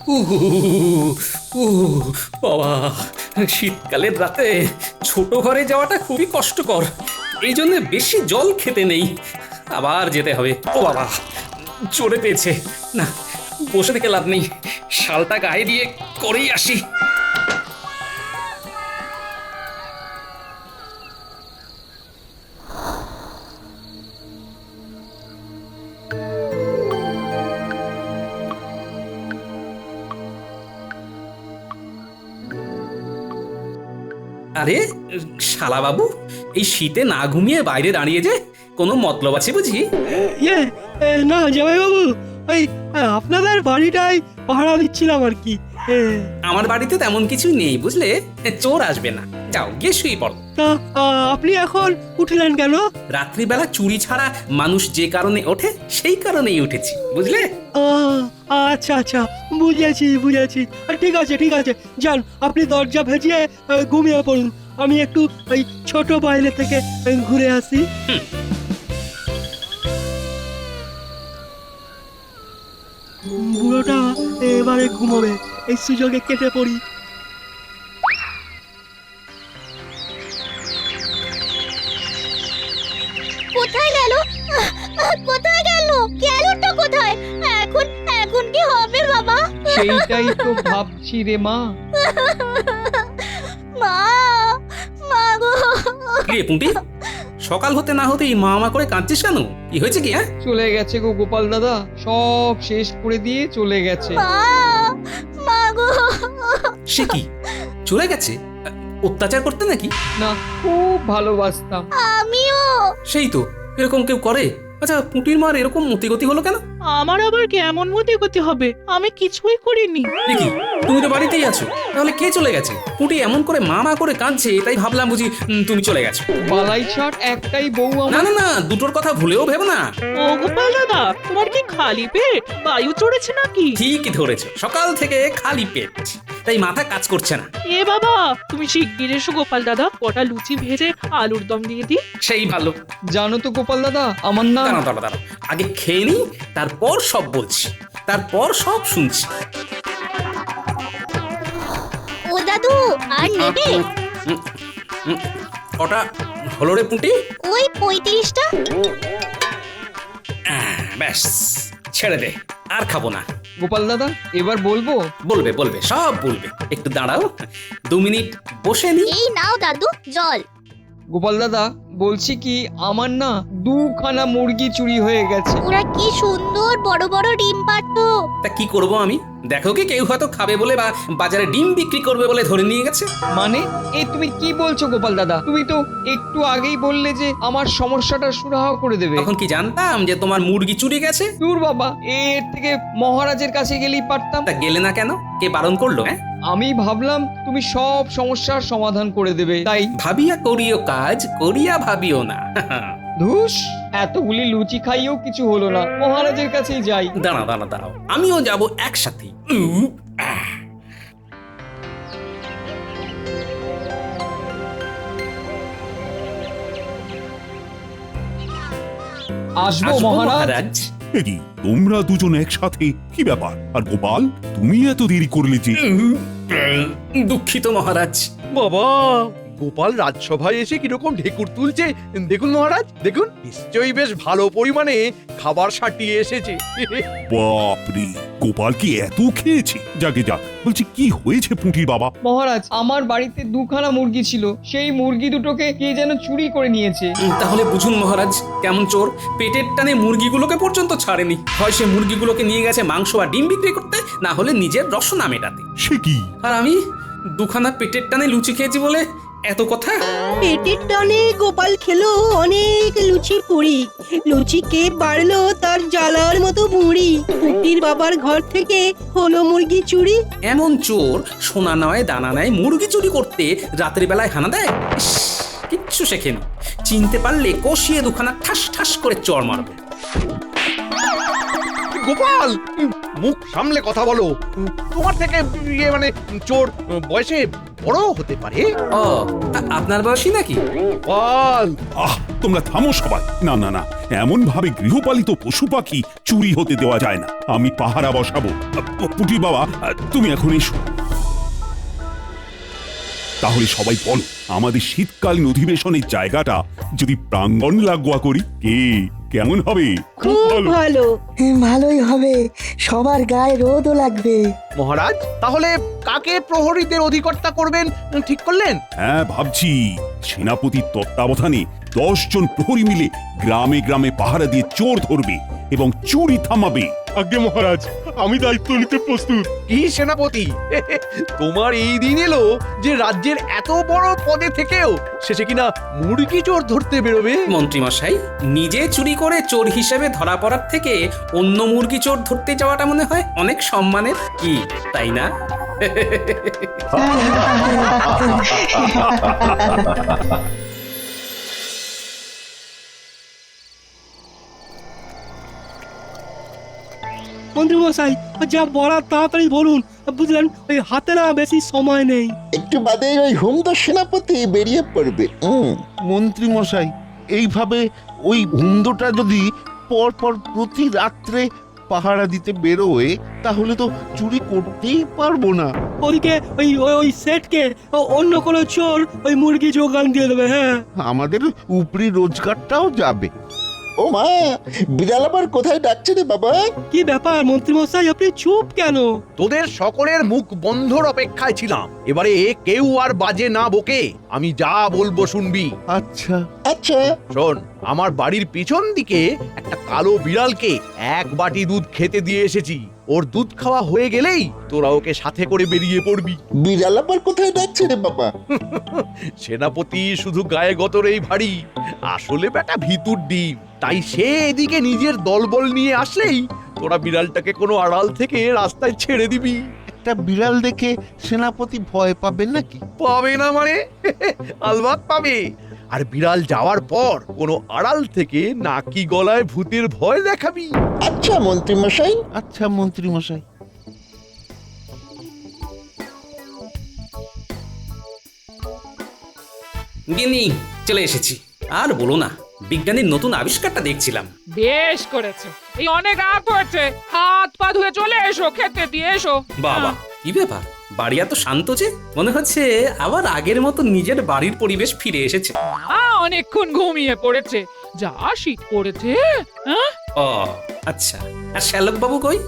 উহু, বাবা, শীতকালের রাতে ছোট ঘরে যাওয়াটা খুবই কষ্টকর। এই জন্য বেশি জল খেতে নেই, আবার যেতে হবে। ও বাবা, চড়ে পেয়েছে না, বসে থেকে লাভ নেই, শালটা গায়ে দিয়ে করেই আসি। আরে শালা বাবু, এই শীতে না ঘুমিয়ে বাইরে দাঁড়িয়ে যে কোনো মতলব আছে বুঝি? ইয়ে না জামাইবাবু, ওই আপনাদের বাড়িটাই পাহারা দিচ্ছিলাম আর কি। আমার বাড়িতে তেমন কিছু নেই বুঝলে, চোর আসবে না। যাও গিয়ে শুয়ে পড়ো। তা আপনি এখন উঠলেন কেন? রাত্রিবেলা চুরি ছাড়া মানুষ যে কারণে ওঠে সেই কারণেই উঠেছি বুঝলে। আচ্ছা আচ্ছা, বুঝেছি বুঝেছি। ঠিক আছে ঠিক আছে, যান আপনি দরজা ভেজিয়ে ঘুমিয়ে পড়ুন। আমি একটু ওই ছোট বাইরে থেকে ঘুরে আসি। বুড়োটা এবারে ঘুমোবে, এই সুযোগে কেটে পড়ি। কোথায় গেল? কোথায় গেল? গেলটা কোথায়? এখন এখন কি হবে বাবা? সেইটাই তো ভাবছি রে মা। মা, মা গো। কি রে পুঁটি, সকাল হতে না হতেই মা মা করে কাঁদছিস কেন? কি হয়েছে কি? চলে গেছে গো গোপাল দাদা, সব শেষ করে দিয়ে চলে গেছে। মা, মা গো। সে কি চলে গেছে? অত্যাচার করতে নাকি? না, খুব ভালোবাসতাম। আমিও। সেই তো, এরকম কেউ করে? আচ্ছা পুঁটির মার এরকম মতিগতি হলো কেন? আমার আবার কেমন মতে গতি হবে? আমি কিছুই করিনি। এ কি, তুমি তো বাড়িতেই আছো, তাহলে কে চলে গেছে? পুঁটি এমন করে মা মা করে কাঁদছে, তাই ভাবলাম বুঝি তুমি চলে গেছো। বালাই ছাট একটাই বউ না আমার। না না, দুটোর কথা ভুলেও ভেবো না। ও গোপাল দাদা, তোমার কি খালি পেট? বায়ু চড়েছে নাকি? ঠিকই ধরেছো, সকাল থেকে খালি পেট, তাই মাথা কাজ করছে না। এ বাবা, তুমি শিগগির এসো গোপাল দাদা, কটা লুচি ভেজে আলুর দম দিয়ে দিই। সেই ভালো। জানো তো গোপাল দাদা, আমার না দাঁড়াও দাঁড়াও দাঁড়াও, আগে খেয়ে নি, তারপর সব বলছি, তারপর সব শুনছি। ও দাদু, আর নেবে? কটা হলো রে পুঁটি? ওই 35টা। ব্যাস, ছেড়ে দে, আর খাবো না। গোপাল দাদা, এবার বলবো? বলবে বলবে, সব বলবে। একটু দাঁড়াও, 2 মিনিট বসে নি। এই নাও দাদু জল। গোপাল দাদা, বলছি কি, আমার না 2খানা মুরগি চুরি হয়ে গেছে। ওরা কি সুন্দর বড় বড় ডিম পারতো। তা কি করব আমি? দেখো কি কেউ হয়তো খাবে বলে বা বাজারে ডিম বিক্রি করবে বলে ধরে নিয়ে গেছে। মানে এই তুমি কি বলছো গোপাল দাদা? তুমি তো একটু আগেই বললে যে আমার সমস্যাটা সুরাহা করে দেবে। তখন কি জানতাম যে তোমার মুরগি চুরি গেছে? দূর বাবা, এর থেকে মহারাজের কাছে গেলেই পারতাম। তা গেলে না কেন? কে বারণ করলো? আমি ভাবলাম তুমি সব সমস্যার সমাধান করে দেবে, তাই। ভাবিয়া করিও কাজ, করিয়া ভাবিও না। ধুস, এতগুলি লুচি খাইয়েও কিছু হলো না, মহারাজের কাছেই যাই। দাঁড়াও দাঁড়াও দাঁড়াও, আমিও যাব একসাথে। আসবো আসবো মহারাজ। মহারাজ। এ কি, তোমরা দুজন একসাথে? কি ব্যাপার? আর গোপাল, তুমি এত দেরি করলে যে? দুঃখিত মহারাজ। বাবা, গোপাল রাজসভায় এসে কিরকম ঢেকুর তুলছে দেখুন মহারাজ, দেখুন, নিশ্চয়ই বেশ ভালো পরিমাণে খাবার সাটিয়ে এসেছে। বাপরে, গোপাল কি এত খেয়েছে? যাকে যাক, বলছি কি হয়েছে পুঁটির বাবা? মহারাজ, আমার বাড়িতে 2খানা মুরগি ছিল, সেই মুরগি দুটোকে কে যেন চুরি করে নিয়েছে। তাহলে বুঝুন মহারাজ কেমন চোর, পেটের টানে মুরগিগুলোকে পর্যন্ত ছাড়েনি। হয় সে মুরগিগুলোকে নিয়ে গেছে মাংস আর ডিম বিক্রি করতে, না হলে নিজের রসনা মেটাতে। সে কি? আর আমি 2খানা পেটের টানে লুচি খেয়েছি বলে এত কথা। পেটের টানে গোপাল খেলো অনেক লুচি পুরি, লুচি কে বাড়লো তার জ্বালার মতো বুড়ি। পুটির বাবার ঘর থেকে হলো মুরগি চুরি। এমন চোর সোনা নয় দানা নয় মুরগি চুরি করতে রাতের বেলায় হানা দেয়? ইস, কিচ্ছু শেখেনি, চিনতে পারলে কষিয়ে 2খানা ঠাস ঠাস করে চড় মারবো। গোপাল, মুখ সামলে কথা বলো। তোমার থেকে মানে চোর বয়সে বড় হতে পারে। ও, আপনার বয়সী নাকি? গোপাল, আহ, তোমরা থামো সবাই। না না না, এমন ভাবে গৃহপালিত পশু পাখি চুরি হতে দেওয়া যায় না। আমি পাহারা বসাবো। পুটি বাবা, তুমি এখন এসো। তাহলে সবাই বলো, আমাদের শীতকালীন অধিবেশনের জায়গাটা যদি প্রাঙ্গণ লাগোয়া করি, কেমন হবে? খুব ভালো। ভালোই হবে, সবার গায়ে রোদও লাগবে। মহারাজ, তাহলে কাকে প্রহরীদের অধিকর্তা করবেন ঠিক করলেন? হ্যাঁ, ভাবছি সেনাপতির তত্ত্বাবধানে 10 জন প্রহরী মিলে গ্রামে গ্রামে পাহারা দিয়ে চোর ধরবে এবং চুরি থামাবে। আগে মহারাজ, আমি দায়িত্ব নিতে প্রস্তুত। কি সেনাপতি, তোমার এই দিন এলো যে রাজ্যের এত বড় পদে থেকেও শেষে কিনা মুরগি চোর ধরতে বেরোবে? মন্ত্রীমশাই, নিজে চুরি করে চোর হিসেবে ধরা পড়ার থেকে অন্য মুরগি চোর ধরতে যাওয়াটা মনে হয় অনেক সম্মানের, কি তাই না? মন্ত্রী মশাই, যা বলার তাড়াতাড়ি বলুন, বুঝলেন, ওই হাতে না বেশি সময় নেই। একটু বাদে ওই হুমদো সেনাপতি বেরিয়ে পড়বে। মন্ত্রী মশাই, এইভাবে ওই হুমদোটা যদি পরপর প্রতি রাত্রে পাহারা দিতে বেরোয়, তাহলে তো চুরি করতেই পারবো না। ওদিকে ওই ওই ওই সেটকে অন্য কোনো চোর ওই মুরগি যোগান দিয়ে দেবে। হ্যাঁ, আমাদের উপরি রোজগারটাও যাবে। ও মা, বিড়াল আবার কোথায় ডাকছে রে বাবা? কি ব্যাপার মন্ত্রী মশাই, আপনি চুপ কেন? তোদের সকলের মুখ বন্ধর অপেক্ষায় ছিলাম। এবারে কেউ আর বাজে না বকে, আমি যা বলবো শুনবি। আচ্ছা আচ্ছা, শোন, আমার বাড়ির পিছন দিকে একটা কালো বিড়ালকে 1 বাটি দুধ খেতে দিয়ে এসেছি। ওর দুধ খাওয়া হয়ে গেলেই তোরা ওকে সাথে করে বেরিয়ে পড়বি। বিড়াল আবার কোথায় ডাকছে রে বাবা? সেনাপতি শুধু গায়ে গতরেই ভারী, আসলে বেটা ভিতুর ডিম। তাই সে এদিকে নিজের দলবল নিয়ে আসলেই তোরা বিড়ালটাকে কোনো আড়াল থেকে রাস্তায় ছেড়ে দিবি। একটা বিড়াল দেখে সেনাপতি ভয় পাবেন নাকি? পাবে না মানে? আলবাত পাবে। আর বিড়াল যাওয়ার পর কোনো আড়াল থেকে নাকি গলায় ভূতের ভয় দেখাবি। আচ্ছা মন্ত্রী মশাই। আচ্ছা মন্ত্রী মশাই। গিন্নি, চলে এসেছি। আর বলো না, বিজ্ঞানীর নতুন আবিষ্কারটা দেখছিলাম। বেশ করেছো, এই অনেক রাত হয়েছে, হাত পা ধুয়ে চলে এসো, খেতে দিয়ে এসো। বাবা, কি ব্যাপার, বাড়ি এত শান্ত যে? মনে হচ্ছে আবার আগের মতো নিজের বাড়ির পরিবেশ ফিরে এসেছে। অনেকক্ষণ ঘুমিয়ে পড়েছে, যা শীত পড়েছে। হ্যাঁ, ও আচ্ছা, আর শ্যালক বাবু কই?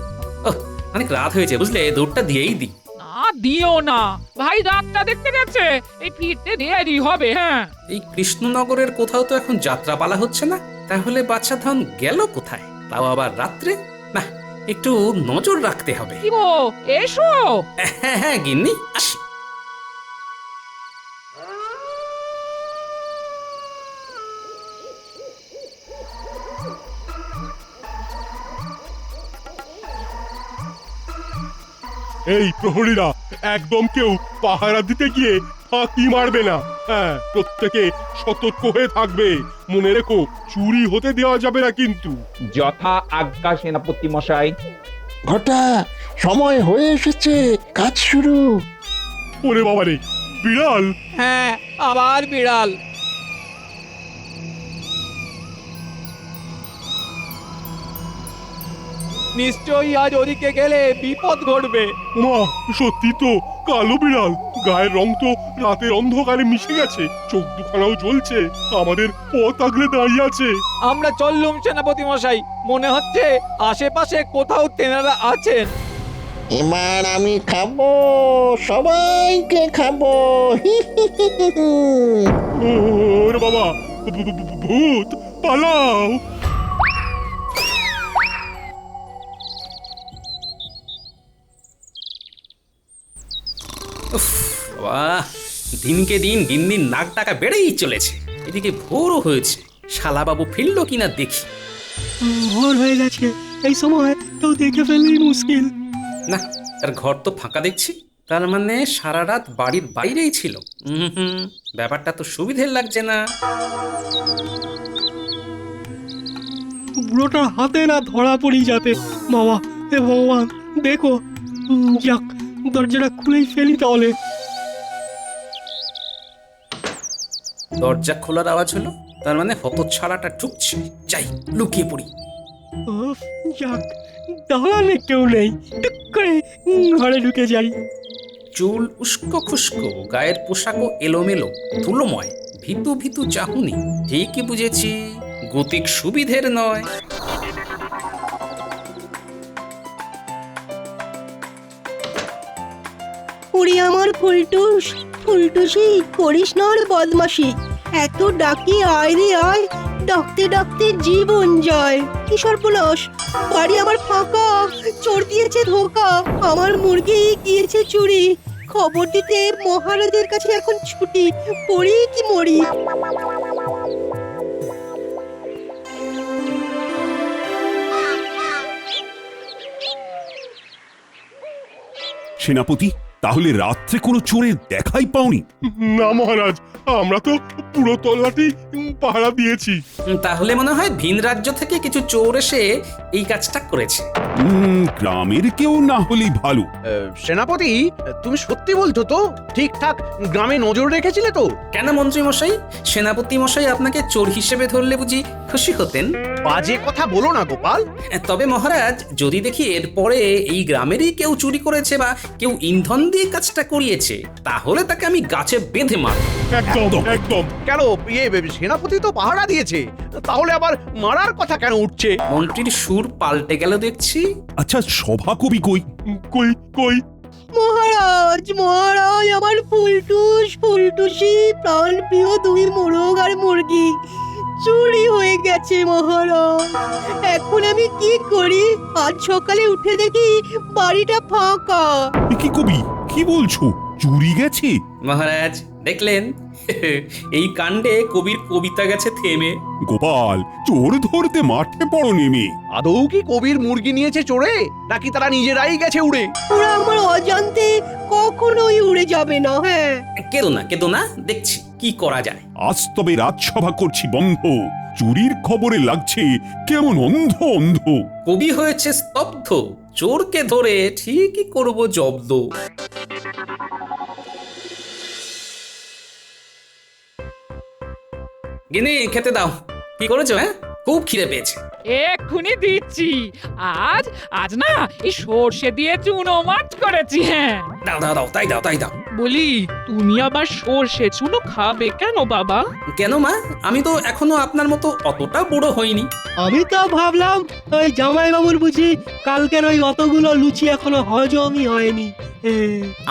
ওহ, অনেক রাত হয়েছে, বুঝলে, দৌড়টা দিয়েই দিই। না দিও না, ভাই রাতটা দেখতে গেছে, এই ফিরতে দেরি হবে। হ্যাঁ, এই কৃষ্ণনগরের কোথাও তো এখন যাত্রাপালা হচ্ছে না, তাহলে বাচ্চা ধন গেল কোথায়? তাও আবার রাত্রে? না, একটু নজর রাখতে হবে। কি গো, এসো। হ্যাঁ হ্যাঁ গিন্নি, আসি। এই প্রহরীরা একদম কেউ পাহারা দিতে গিয়ে ফাঁকি মারবে না। হ্যাঁ, প্রত্যেকে সতর্ক হয়ে থাকবে। মনে রেখো, চুরি হতে দেওয়া যাবে না কিন্তু। যথা আজ্ঞা সেনাপতি মশাই। ঘটা, সময় হয়ে এসেছে, কাজ শুরু। ওরে বাবারে, বিড়াল! হ্যাঁ, আবার বিড়াল। নিশ্চয়ই আজ ওদিকে গেলে বিপদ ঘটবে। মা, সত্যি তো, কালো বিড়াল। গায়ের রং তো রাতের অন্ধকারে মিশে গেছে, চোখ দুখানাও জ্বলছে, আমাদের পথ আগলে দাঁড়িয়ে আছে। আমরা চললুম সেনাপতি মশাই, মনে হচ্ছে আশেপাশে কোথাও তেনারা আছেন। এবার আমি খাবো, সবাইকে খাবো। ওরে বাবা, ভূত, পালাও! উফ, বাবা, দিনকে দিন গিন্নির নাক ডাকা বেড়েই চলেছে। এদিকে ভোরও হয়েছে, শালাবাবু ফিরল কিনা দেখি। ভোর হয়ে গেছে, এই সময় কেউ দেখে ফেললেই মুশকিল। না, তার ঘর তো ফাঁকা দেখছি, তার মানে সারা রাত বাড়ির বাইরেই ছিল। হুম, ব্যাপারটা তো সুবিধের লাগছে না। বুড়োটার হাতে না ধরা পড়ি যাতে। বাবা, হে ভগবান, দেখো। যাক, দরজাটা খুলেই ফেলি তাহলে। দরজা খোলার আওয়াজ হলো, তার মানে হতচ্ছাড়াটা ঢুকছে। যাই, লুকিয়ে পড়ি। উফ, যাক, দাঁড়ালে কেউ নেই, টুক করে ঘরে ঢুকে যাই। চুল উস্কো খুস্কো, গায়ের পোশাকও এলোমেলো, ধুলোময়, ভীতু ভীতু চাহুনি। ঠিকই বুঝেছি, গতিক সুবিধের নয়। ওরে আমার ফুলটুস, ফুলটুসি, করিস না আর বদমাসি। এত ডাকি আয় রে আয়, ডাকতে ডাকতে জীবন যায়। কি সর্বনাশ, বাড়ি আমার ফাঁকা, চোর দিয়েছে ধোকা, আমার মুরগি গিয়েছে চুরি। খবর দিতে মহারাজের কাছে এখন ছুটি, পড়ি কি মরি। সেনাপতি, তাহলে রাত্রে কোনো চোরের দেখাই পাওনি? না মহারাজ, আমরা তো পুরো তল্লাটি পাহারা দিয়েছি। তাহলে মনে হয় ভিন রাজ্য থেকে কিছু চোর এসে এই কাজটা করেছে। গ্রামের কেউ না হলেই ভালো। সেনাপতি, তুমি সত্যি বলছো তো? ঠিকঠাক গ্রামে নজর রেখেছিলে তো? কেন মন্ত্রী মশাই, সেনাপতি মশাই আপনাকে চোর হিসেবে ধরলে বুঝি খুশি হতেন? বাজে কথা বলো না গোপাল। তবে মহারাজ, যদি দেখি এরপরে এই গ্রামেরই কেউ চুরি করেছে বা কেউ ইন্ধন দিয়ে কাজটা করিয়েছে, তাহলে তাকে আমি গাছে বেঁধে মারব। একদম একদম। কেন, সেনাপতি তো পাহারা দিয়েছে, তাহলে আবার মারার কথা কেন উঠছে? মন্ত্রীর সুর পাল্টে গেল দেখছি। আচ্ছা, সভা কবি কই? কই কই? মহারাজ, মহারাজ, আমার ফুলটুস, ফুলটুসি, প্রাণ প্রিয় দুই মোরগ আর মুরগি চুরি হয়ে গেছে মহারাজ। এখন আমি কি করি? আজ সকালে উঠে দেখি বাড়িটা ফাঁকা। কি কবি, কি বলছো? চুরি গেছে? মহারাজ দেখলেন, এই কাণ্ডে কবির কবিতা গেছে থেমে। গোপাল, চোর ধরতে মাঠে পড়ো নেমে। আদৌ কি কবির মুরগি নিয়েছে চোরে, নাকি তারা নিজেরাই গেছে উড়ে? ওরা আমার অজান্তে কখনোই উড়ে যাবে না। হ্যাঁ, কেঁদো না, দেখছি কি করা যায়। আজ তবে রাজসভা করছি বন্ধ। চুরির খবরে লাগছে কেমন অন্ধ অন্ধ। কবি হয়েছে স্তব্ধ, চোরকে ধরে ঠিকই করব জব্দ। গিনি, খেতে দাও। কি করেছো? হ্যাঁ, খুব খিদে পেয়েছে। এক্ষুনি দিচ্ছি। আজ আজ না এই সর্ষে দিয়ে চুনো মাছ করেছি। হ্যাঁ, দাও দাও দাও, তাই দাও। বলি, তুমি আবার সর্ষে চুনো খাবে কেন বাবা? কেন মা, আমি তো এখনো আপনার মতো অতটা বুড়ো হইনি। আমি তো ভাবলাম ওই জামাই বাবুর বুঝি কালকের ওই অতগুলো লুচি এখনো হজমই হয়নি।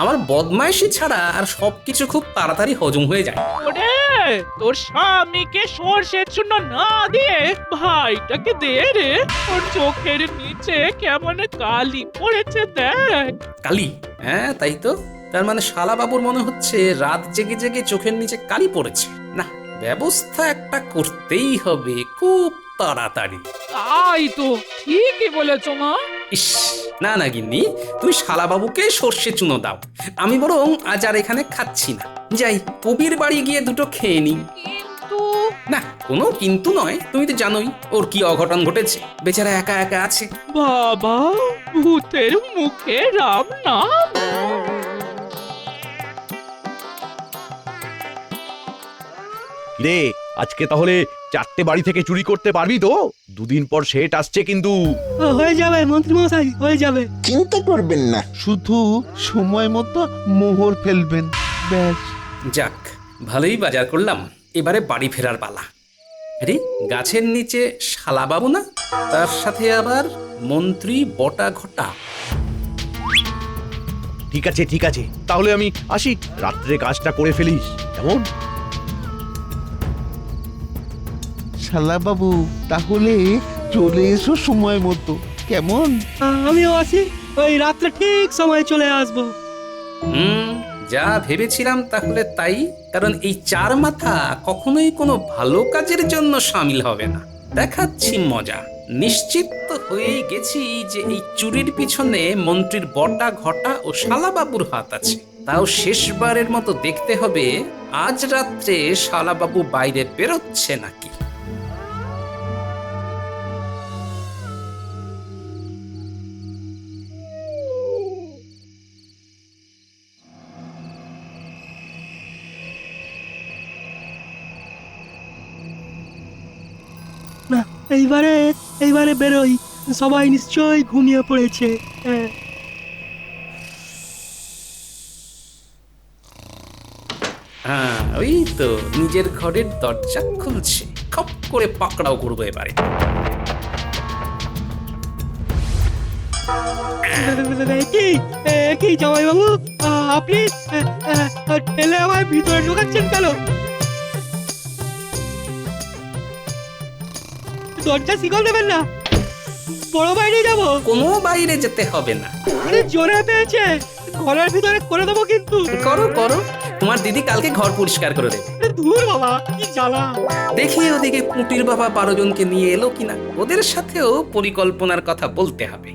আমার বদমাইশি ছাড়া আর সবকিছু খুব তাড়াতাড়ি হজম হয়ে যায়। ওরে, তোর স্বামীকে সর্ষে চুনো না দিয়ে ভাইটাকে দে রে। ওর চোখের নিচে কেমন কালি পড়েছে দেখ। কালি? হ্যাঁ, তাই তো। তার মানে শালা বাবুর মনে হচ্ছে রাত জেগে জেগে চোখের নিচে কালি পড়েছে। না, ব্যবস্থা একটা করতেই হবে খুব তাড়াতাড়ি। তাই তো, ঠিকই বলেছ মা। ইস, না গিন্নি, তুমি শালা বাবুকে সর্ষে চুনো দাও। আমি বরং আজ আর এখানে খাচ্ছি না, যাই কবির বাড়ি গিয়ে দুটো খেয়ে নিই। কিন্তু না, কোনো কিন্তু নয়, তুমি তো জানোই ওর কি অঘটন ঘটেছে। বেচারা একা একা আছে। বাবা, ভূতের মুখে রাম নাম। রে, আজকে তাহলে 4টে বাড়ি থেকে চুরি করতে পারবি তো? দুদিন পর সেট আসছে কিন্তু। হয়ে যাবে মন্ত্রী মশাই, হয়ে যাবে। চিন্তা করবেন না, শুধু সময় মতো মোহর ফেলবেন, ব্যাস। যাক, ভালোই বাজার করলাম। এবারে বাড়ি ফেরার পালা। আরে, গাছের নিচে শালা বাবু না, তার সাথে আবার মন্ত্রী বটা ঘটা। ঠিক আছে, তাহলে আমি আসি। রাত্রে কাজটা করে ফেলিস কেমন? শালা বাবু, তাহলে চলে এসো সময় মতো, কেমন? আমিও আছি, ওই রাত্রে ঠিক সময় চলে আসবো। যা ভেবেছিলাম তাহলে তাই। কারণ এই চার মাথা কখনোই কোনো ভালো কাজের জন্য সামিল হবে না। দেখাচ্ছি মজা। নিশ্চিত তো হয়েই গেছি যে এই চুরির পিছনে মন্ত্রীর বটা ঘটা ও শালাবাবুর হাত আছে। তাও শেষবারের মতো দেখতে হবে আজ রাত্রে শালাবাবু বাইরে বেরোচ্ছে নাকি। এইবারে বেরোই, সবাই নিশ্চয়ই ঘুমিয়ে পড়েছে। হ্যাঁ। হ্যাঁ ওই তো নিজের ঘরের দরজা খুলছে, খপ করে পাকড়াও করবো এবারে। কি জামাইবাবু, আপনি ঠেলে আমার ভিতরে ঢোকাচ্ছেন কেন? দরজা শিকল দেবেন না, বড় বাইরে যাবো। কোনো বাইরে যেতে হবে না। আরে জোরে পেয়েছে, ঘরের ভিতরে করে দেবো কিন্তু। করো করো, তোমার দিদি কালকে ঘর পরিষ্কার করে দেবে। দূর বাবা, কি জ্বালা। দেখি ওদিকে পুটির বাবা 12 জনকে নিয়ে এলো কিনা, ওদের সাথেও পরিকল্পনার কথা বলতে হবে।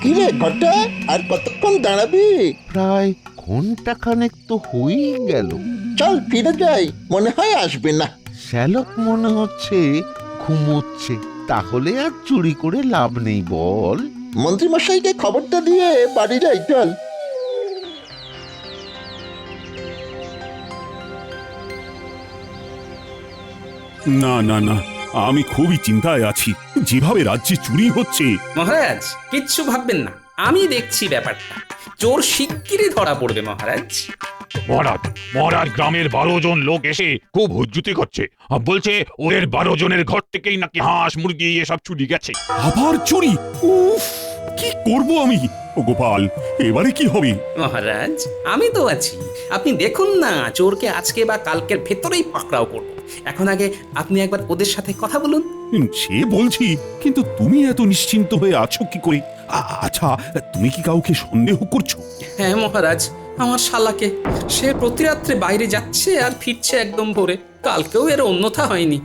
কিরে ঘটা, আর কতক্ষণ দাঁড়াবি? প্রায় ঘন্টাখানেক তো হয়েই গেল। চল ফিরে যাই, মনে হয় আসবে না। শ্যালক মনে হচ্ছে ঘুমোচ্ছে, তাহলে আর চুরি করে লাভ নেই বল। মন্ত্রী মশাইকে খবরটা দিয়ে বাড়ি যাই, চল। না না না, আমি খুবই চিন্তায় আছি। যেভাবে রাজ্যে চুরি হচ্ছে। মহারাজ কিচ্ছু ভাববেন না, আমি দেখছি ব্যাপারটা। চোর শিগগিরই ধরা পড়বে মহারাজ। মহারাজ, মহারাজ গ্রামের 12 জন লোক এসে খুব হুজ্জুতি করছে। বলছে ওদের 12 জনের ঘর থেকেই নাকি হাঁস মুরগি এসব চুরি গেছে। আবার চুরি? উফ, কি করব আমি? ও গোপাল, এবারে কি হবে? মহারাজ আমি তো আছি, আপনি দেখুন না, চোরকে আজকে বা কালকের ভেতরেই পাকড়াও করব। এখন আগে আপনি একবার ওদের সাথে কথা বলুন। সে বলছি, কিন্তু তুমি এত নিশ্চিন্ত হয়ে আছো কি করে? আচ্ছা, তুমি কি কাউকে সন্দেহ করছো? হ্যাঁ মহারাজ, আমার শালাকে। সে প্রতি রাত্রে বাইরে যাচ্ছে আর ফিরছে একদম ভোরে। কালকেও এর অন্যথা হয়নি।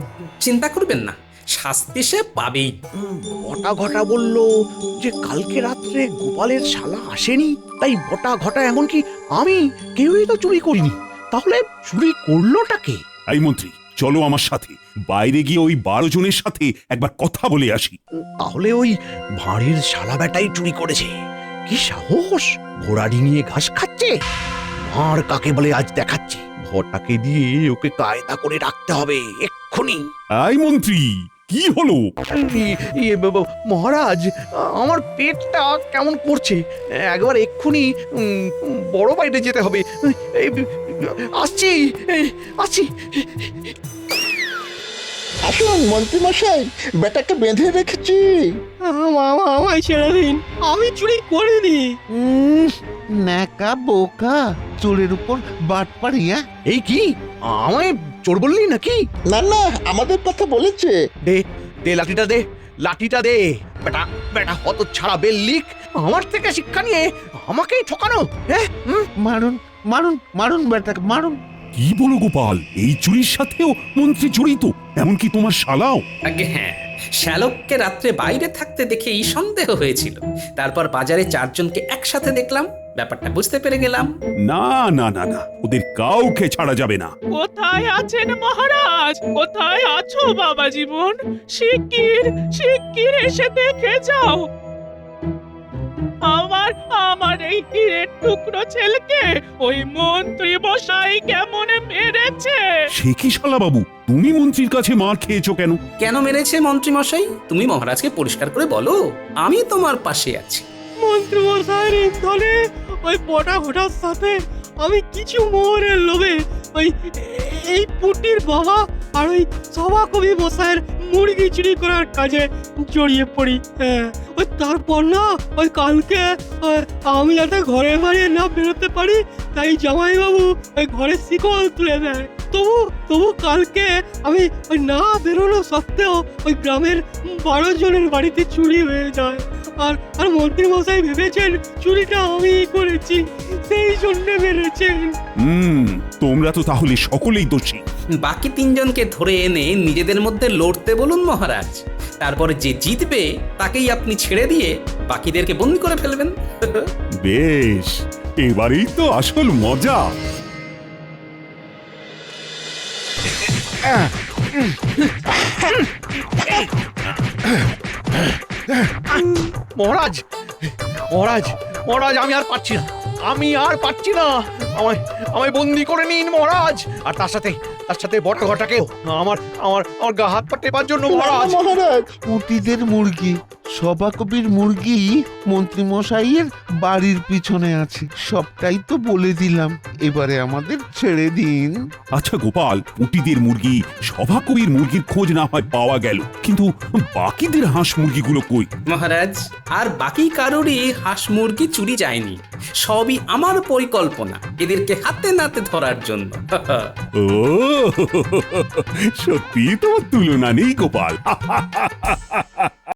চিন্তা করবেন না, শাস্তি সে পাবেই। বটা ঘটা বলল যে কালকে রাত্রে গোপালের শালা আসেনি, তাই বটা ঘটা এমনকি আমি কেউই তো চুরি করিনি। তাহলে চুরি করলোটা কে? এই মন্ত্রী, চলো আমার সাথে। বাইরে গিয়ে ওই 12 জনের সাথে একবার কথা বলে আসি। তাহলে ওই ভাঁড়ের শালা বেটাই চুরি করেছে। কি সাহস! ঘোড়ারি নিয়ে ঘাস খাচ্ছে। ভাঁড় কাকে বলে আজ দেখাচ্ছে। ভটাকে দিয়ে ওকে কায়দা করে রাখতে হবে এক্ষুনি। এই মন্ত্রী, কি হলো? মহারাজ, আমার পেটটা কেমন করছে, একবার এক্ষুনি বড় বাইরে যেতে হবে। আসছি আসছি। আসুন মন্ত্রী মশাই, বেটাকে বেঁধে রেখেছি। আমায় ছেড়ে দিন, আমি চুরি করিনি। ন্যাকা বোকা, চোরের উপর বাট পাড়িয়া। এই কি আমায় চোর বললি নাকি? না না, আমাদের কথা বলেছে। দে দে লাঠিটা, দে লাঠিটা দে। বেটা বেটা হত ছাড়া বেল্লিক, আমার থেকে শিক্ষা নিয়ে আমাকেই ঠকানো। হ্যাঁ, মারুন মারুন মারুন, বেটাকে মারুন। কি বলো গোপাল, এই চুরির সাথেও মন্ত্রী জড়িত? এমনকি তোমার শালাও? আগে হ্যাঁ, শ্যালককে রাত্রে বাইরে থাকতে দেখেই সন্দেহ হয়েছিল। তারপর বাজারে 4 জনকে একসাথে দেখলাম, ব্যাপারটা বুঝতে পেরে গেলাম। না না না না, ওদের কাউকে ছাড়া যাবে না। কোথায় আছেন মহারাজ? কোথায় আছো বাবা জীবন? শিগগির শিগগির এসে দেখে যাও। আমার এই হীরের টুকরো ছেলেকে ওই মন্ত্রী মশাই কেমন মেরেছে। সে কি শালা বাবু, তুমি মন্ত্রীর কাছে মার খেয়েছো কেন? কেন মেরেছে মন্ত্রী মশাই? তুমি মহারাজকে পরিষ্কার করে বলো, আমি তোমার পাশে আছি। মন্ত্রী মশাইয়ের ইন্ধনে ওই বটা ঘটার সাথে আমি কিছু মোহরের লোভে ওই এই পুটির বাবা আর ওই সভা কবি মশাইয়ের মুরগি চুরি করার কাজে জড়িয়ে পড়ি। হ্যাঁ, ওই তারপর না ওই কালকে আমি যাতে ঘরে বাড়িয়ে না বেরোতে পারি, তাই জামাইবাবু ওই ঘরের শিকল তুলে দেয়। তবু কালকে আমি ওই না বেরোনো সত্ত্বেও ওই গ্রামের 12 জনের বাড়িতে চুরি হয়ে যায়। আর মন্ত্রী মশাই ভেবেছেন চুরিটা আমি করেছি, সেই জন্য মেরেছেন। তোমরা তো তাহলে সকলেই দোষী। বাকি 3 জনকে ধরে এনে নিজেদের মধ্যে লড়তে বলুন মহারাজ। তারপরে যে জিতবে তাকেই আপনি ছেড়ে দিয়ে বাকিদেরকে বন্দি করে ফেলবেন। বেশ, এবারেই তো আসল মজা। মহারাজ মহারাজ মহারাজ, আমি আর পারছি না, আমি আর পারছি না। আমায় বন্দি করে নিন মহারাজ। আর তার তার সাথে বটা ঘটাকেও। আমার আমার আমার গা হাত পা টেপার জন্য মহারাজ। মহারাজ পুটিদের মুরগি সভাকবির মুরগি মন্ত্রী মশাইয়ের বাড়ির পিছনে আছে, সবটাই তো বলে দিলাম, এবারে আমাদের ছেড়ে দিন। আচ্ছা গোপাল, পুটিদের মুরগি সভাকবির মুরগির খোঁজ না হয় পাওয়া গেল, কিন্তু বাকিদের হাঁস মুরগিগুলো কই? মহারাজ, আর বাকি কারোরই হাঁস মুরগি চুরি যায়নি, সবই আমার পরিকল্পনা এদেরকে হাতে নাতে ধরার জন্য। ও সত্যি তোমার তুলনা নেই গোপাল।